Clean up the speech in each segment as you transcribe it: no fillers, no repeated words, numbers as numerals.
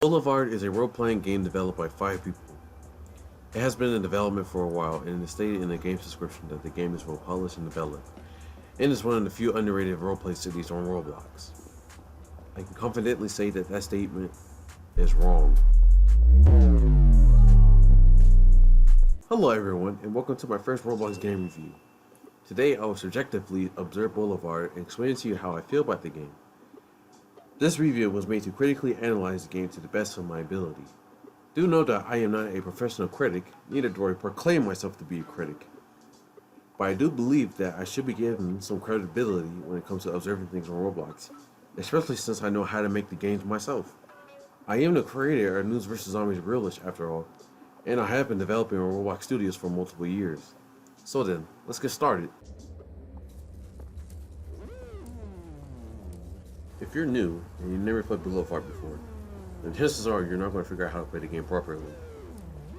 Boulevard is a role-playing game developed by 5 people. It has been in development for a while, and it is stated in the game's description that the game is well polished and developed, and is one of the few underrated roleplay cities on Roblox. I can confidently say that that statement is wrong. Hello everyone, and welcome to my first Roblox game review. Today I will subjectively observe Boulevard and explain to you how I feel about the game. This review was made to critically analyze the game to the best of my ability. Do know that I am not a professional critic, neither do I proclaim myself to be a critic. But I do believe that I should be given some credibility when it comes to observing things on Roblox, especially since I know how to make the games myself. I am the creator of News vs Zombies Realish after all, and I have been developing on Roblox Studios for multiple years. So then, let's get started. If you're new and you've never played Boulevard before, then chances are you're not going to figure out how to play the game properly.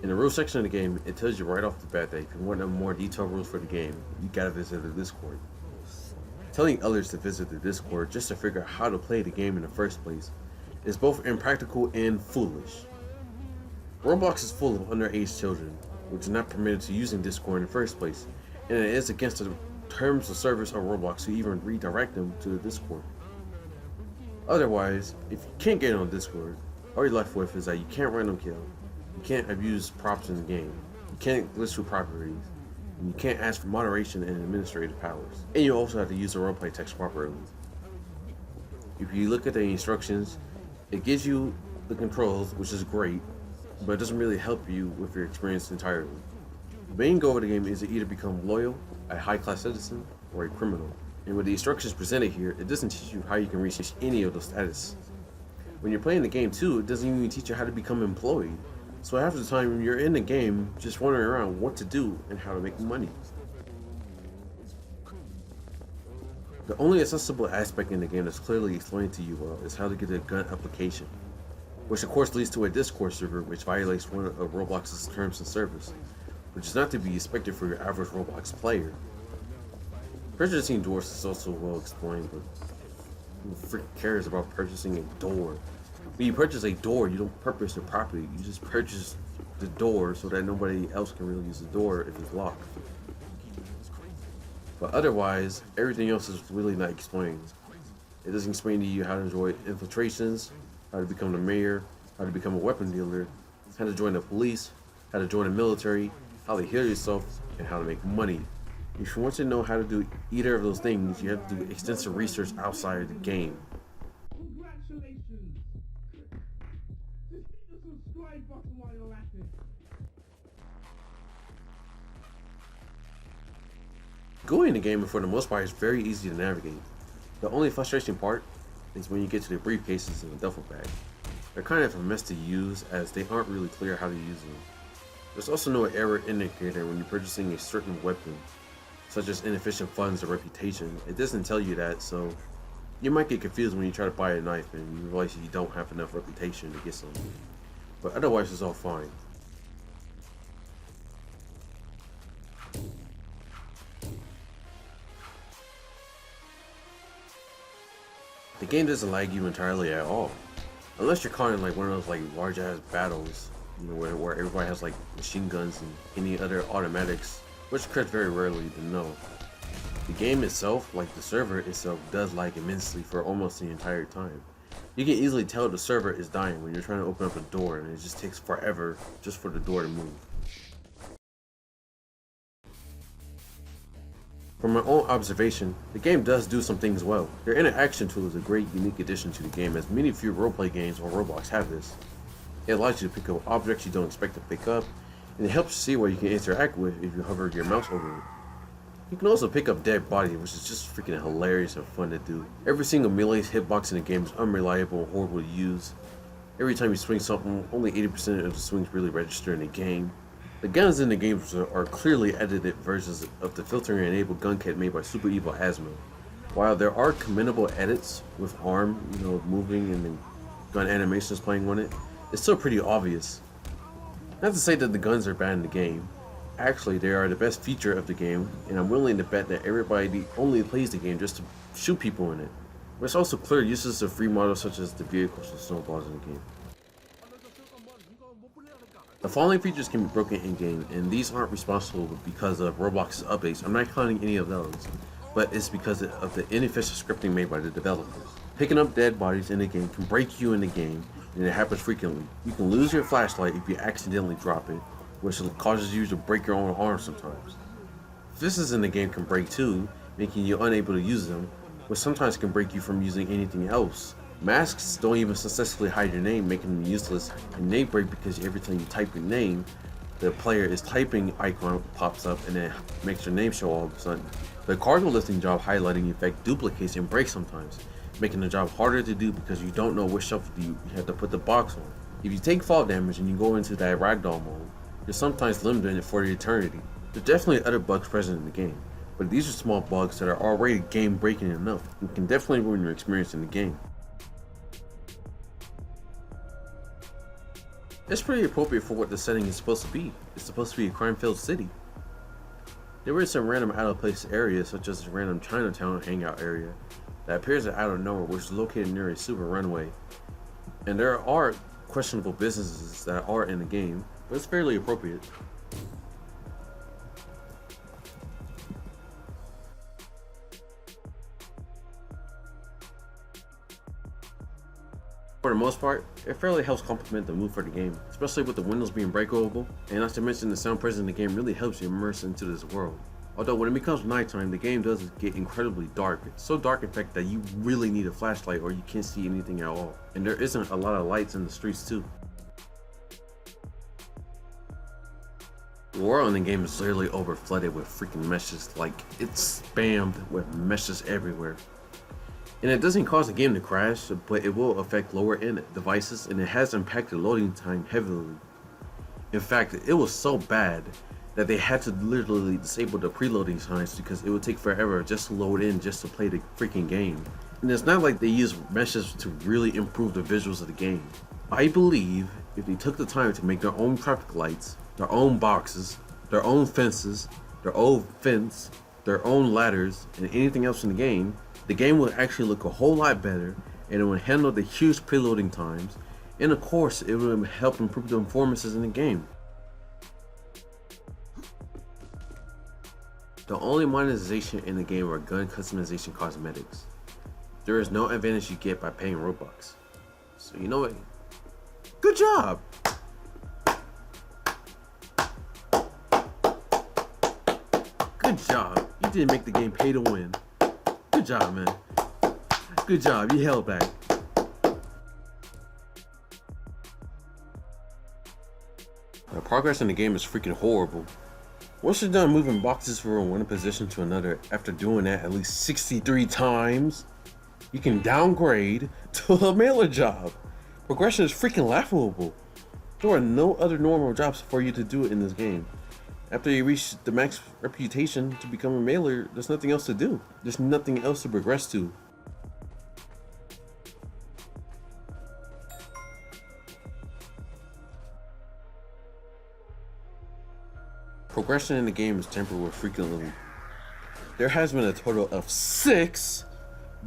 In the rules section of the game, it tells you right off the bat that if you want more detailed rules for the game, you gotta visit the Discord. Telling others to visit the Discord just to figure out how to play the game in the first place is both impractical and foolish. Roblox is full of underage children, which is not permitted to using Discord in the first place, and it is against the terms of service of Roblox to even redirect them to the Discord. Otherwise, if you can't get on Discord, all you're left with is that you can't random kill, you can't abuse props in the game, you can't glitch through properties, and you can't ask for moderation and administrative powers. And you also have to use the roleplay text properly. If you look at the instructions, it gives you the controls, which is great, but it doesn't really help you with your experience entirely. The main goal of the game is to either become loyal, a high-class citizen, or a criminal. And with the instructions presented here, it doesn't teach you how you can reach any of those status. When you're playing the game too, it doesn't even teach you how to become employed. So half of the time you're in the game just wandering around what to do and how to make money. The only accessible aspect in the game that's clearly explained to you well is how to get a gun application, which of course leads to a Discord server which violates one of Roblox's terms of service, which is not to be expected for your average Roblox player. Purchasing doors is also well explained, but who freaking cares about purchasing a door? When you purchase a door, you don't purchase the property, you just purchase the door so that nobody else can really use the door if it's locked. But otherwise, everything else is really not explained. It doesn't explain to you how to enjoy infiltrations, how to become the mayor, how to become a weapon dealer, how to join the police, how to join the military, how to heal yourself, and how to make money. If you want to know how to do either of those things, you have to do extensive research outside of the game. Congratulations! Just hit the subscribe button while you're at it. Going in the game for the most part is very easy to navigate. The only frustration part is when you get to the briefcases and the duffel bag. They're kind of a mess to use as they aren't really clear how to use them. There's also no error indicator when you're purchasing a certain weapon, such as inefficient funds or reputation. It doesn't tell you that, so you might get confused when you try to buy a knife and you realize you don't have enough reputation to get something. But otherwise it's all fine. The game doesn't lag you entirely at all, unless you're caught in like one of those like large ass battles, you know, where everybody has like machine guns and any other automatics, which occurs very rarely to know. The game itself, like the server itself, does lag immensely for almost the entire time. You can easily tell the server is dying when you're trying to open up a door and it just takes forever just for the door to move. From my own observation, the game does do some things well. Their interaction tool is a great unique addition to the game, as many few roleplay games on Roblox have this. It allows you to pick up objects you don't expect to pick up, and it helps you see what you can interact with if you hover your mouse over it. You can also pick up dead bodies, which is just freaking hilarious and fun to do. Every single melee hitbox in the game is unreliable and horrible to use. Every time you swing something, only 80% of the swings really register in the game. The guns in the game are clearly edited versions of the filtering enabled gun kit made by Super Evil Asmo. While there are commendable edits with arm, moving and the gun animations playing on it, it's still pretty obvious. Not to say that the guns are bad in the game. Actually, they are the best feature of the game, and I'm willing to bet that everybody only plays the game just to shoot people in it. There's also clear uses of free models such as the vehicles and snowballs in the game. The following features can be broken in-game, and these aren't responsible because of Roblox's updates. I'm not counting any of those, but it's because of the inefficient scripting made by the developers. Picking up dead bodies in the game can break you in the game, and it happens frequently. You can lose your flashlight if you accidentally drop it, which causes you to break your own arm sometimes. Fists in the game can break too, making you unable to use them, which sometimes can break you from using anything else. Masks don't even successfully hide your name, making them useless, and they break because every time you type your name, the player is typing icon pops up and it makes your name show all of a sudden. The cargo lifting job highlighting effect duplicates and breaks sometimes, making the job harder to do because you don't know which shelf you have to put the box on. If you take fall damage and you go into that ragdoll mode, you're sometimes limited for eternity. There's definitely other bugs present in the game, but these are small bugs that are already game breaking enough and can definitely ruin your experience in the game. It's pretty appropriate for what the setting is supposed to be. It's supposed to be a crime-filled city. There is some random out-of-place areas, such as a random Chinatown hangout area that appears out of nowhere, which is located near a super runway. And there are questionable businesses that are in the game, but it's fairly appropriate. For the most part, it fairly helps complement the mood for the game, especially with the windows being breakable, and not to mention the sound present in the game really helps you immerse into this world. Although when it becomes nighttime, the game does get incredibly dark. It's so dark in fact that you really need a flashlight or you can't see anything at all. And there isn't a lot of lights in the streets too. The world in the game is literally over flooded with freaking meshes, like it's spammed with meshes everywhere. And it doesn't cause the game to crash, but it will affect lower end devices and it has impacted loading time heavily. In fact, it was so bad that they had to literally disable the preloading times because it would take forever just to load in just to play the freaking game. And it's not like they use meshes to really improve the visuals of the game. I believe if they took the time to make their own traffic lights, their own boxes, their own fences, their own fence, their own ladders, and anything else in the game would actually look a whole lot better, and it would handle the huge preloading times, and of course it would help improve the performances in the game. The only monetization in the game are gun customization cosmetics. There is no advantage you get by paying Robux. So you know what? Good job! Good job. You didn't make the game pay to win. Good job, man. Good job. You held back. The progress in the game is freaking horrible. Once you're done moving boxes from one position to another, after doing that at least 63 times, you can downgrade to a mailer job. Progression is freaking laughable. There are no other normal jobs for you to do it in this game. After you reach the max reputation to become a mailer, there's nothing else to do. There's nothing else to progress to. Progression in the game is tempered with frequent loot. There has been a total of 6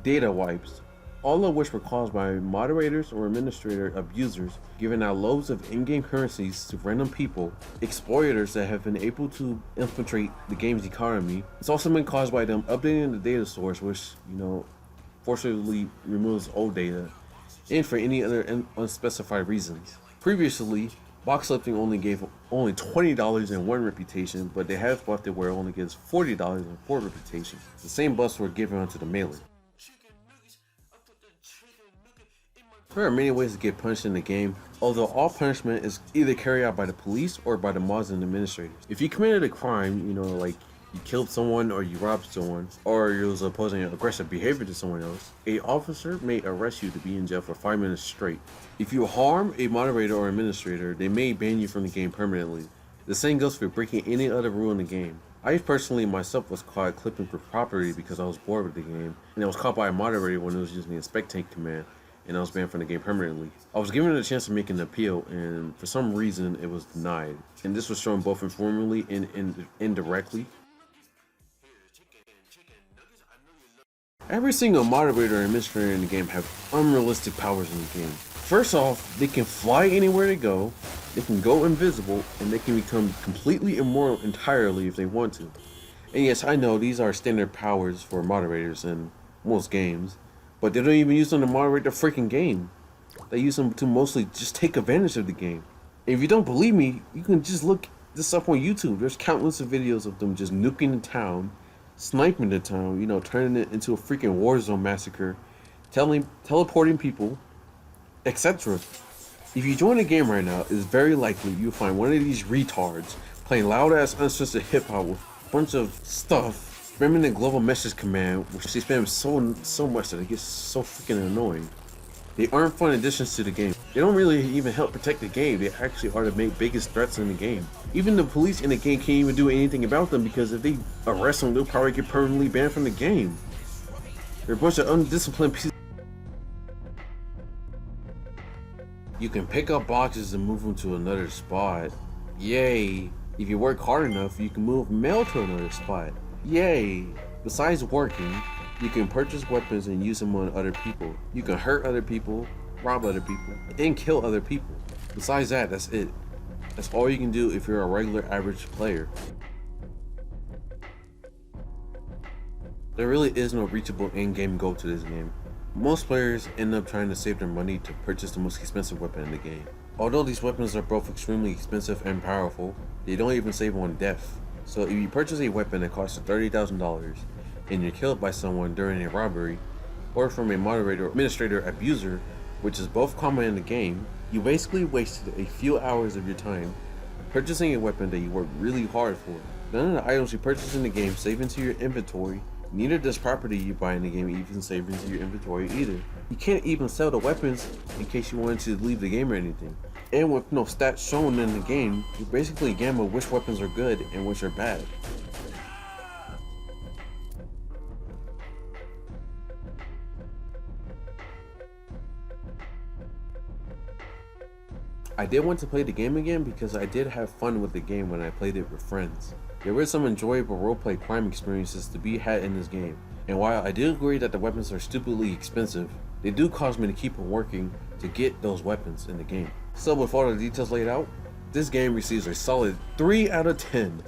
data wipes, all of which were caused by moderators or administrator abusers giving out loads of in-game currencies to random people, exploiters that have been able to infiltrate the game's economy. It's also been caused by them updating the data source, which, forcibly removes old data, and for any other unspecified reasons. Previously, box lifting only gave only $20 in one reputation, but they have buffed it where it only gives $40 in 4 reputations. The same buffs were given onto the mailer. There are many ways to get punished in the game, although all punishment is either carried out by the police or by the mods and administrators. If you committed a crime, like you killed someone or you robbed someone, or you was opposing aggressive behavior to someone else, an officer may arrest you to be in jail for 5 minutes straight. If you harm a moderator or administrator, they may ban you from the game permanently. The same goes for breaking any other rule in the game. I personally myself was caught clipping for property because I was bored with the game, and I was caught by a moderator when it was using the spectate command, and I was banned from the game permanently. I was given a chance to make an appeal, and for some reason it was denied. And this was shown both informally and indirectly. Every single moderator and administrator in the game have unrealistic powers in the game. First off, they can fly anywhere they go, They can go invisible, and they can become completely immoral entirely if they want to. And yes, I know these are standard powers for moderators in most games, but they don't even use them to moderate the freaking game. They use them to mostly just take advantage of the game. And if you don't believe me, you can just look this up on YouTube. There's countless of videos of them just nuking the town, sniping the town, you know, turning it into a freaking war zone massacre, teleporting people, etc. If you join the game right now, it's very likely you'll find one of these retards playing loud-ass uncensored hip-hop with a bunch of stuff, spamming the global message command, which they spam so much that it gets so freaking annoying. They aren't fun additions to the game. They don't really even help protect the game. They actually are the biggest threats in the game. Even the police in the game can't even do anything about them, because if they arrest them, they'll probably get permanently banned from the game. They're a bunch of undisciplined pieces. You can pick up boxes and move them to another spot. Yay! If you work hard enough, you can move mail to another spot. Yay! Besides working, you can purchase weapons and use them on other people. You can hurt other people, rob other people, and kill other people. Besides that, that's it. That's all you can do if you're a regular average player. There really is no reachable in-game goal to this game. Most players end up trying to save their money to purchase the most expensive weapon in the game. Although these weapons are both extremely expensive and powerful, they don't even save on death. So if you purchase a weapon that costs $30,000 and you're killed by someone during a robbery, or from a moderator or administrator abuser, which is both common in the game, you basically wasted a few hours of your time purchasing a weapon that you worked really hard for. None of the items you purchase in the game save into your inventory. Neither does property you buy in the game even save into your inventory either. You can't even sell the weapons in case you wanted to leave the game or anything. And with no stats shown in the game, you basically gamble which weapons are good and which are bad. I did want to play the game again because I did have fun with the game when I played it with friends. There were some enjoyable roleplay crime experiences to be had in this game, and while I do agree that the weapons are stupidly expensive, they do cause me to keep on working to get those weapons in the game. So with all the details laid out, this game receives a solid 3 out of 10.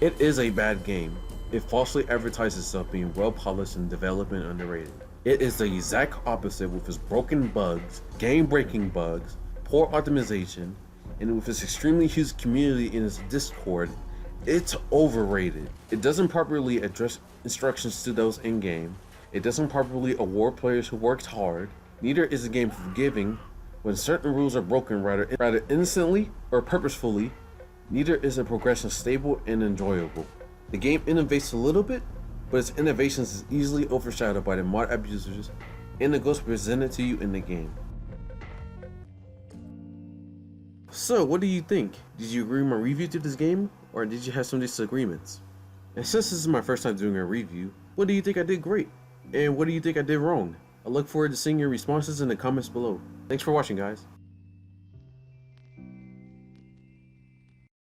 It is a bad game. It falsely advertises itself being well polished and development underrated. It is the exact opposite with its broken bugs, game-breaking bugs, poor optimization, and with its extremely huge community in its Discord. It's overrated. It doesn't properly address instructions to those in-game. It doesn't properly award players who worked hard. Neither is the game forgiving when certain rules are broken rather innocently or purposefully. Neither is the progression stable and enjoyable. The game innovates a little bit, but its innovations is easily overshadowed by the mod abusers and the ghosts presented to you in the game. So, what do you think? Did you agree with my review to this game, or did you have some disagreements? And since this is my first time doing a review, what do you think I did great? And what do you think I did wrong? I look forward to seeing your responses in the comments below. Thanks for watching, guys.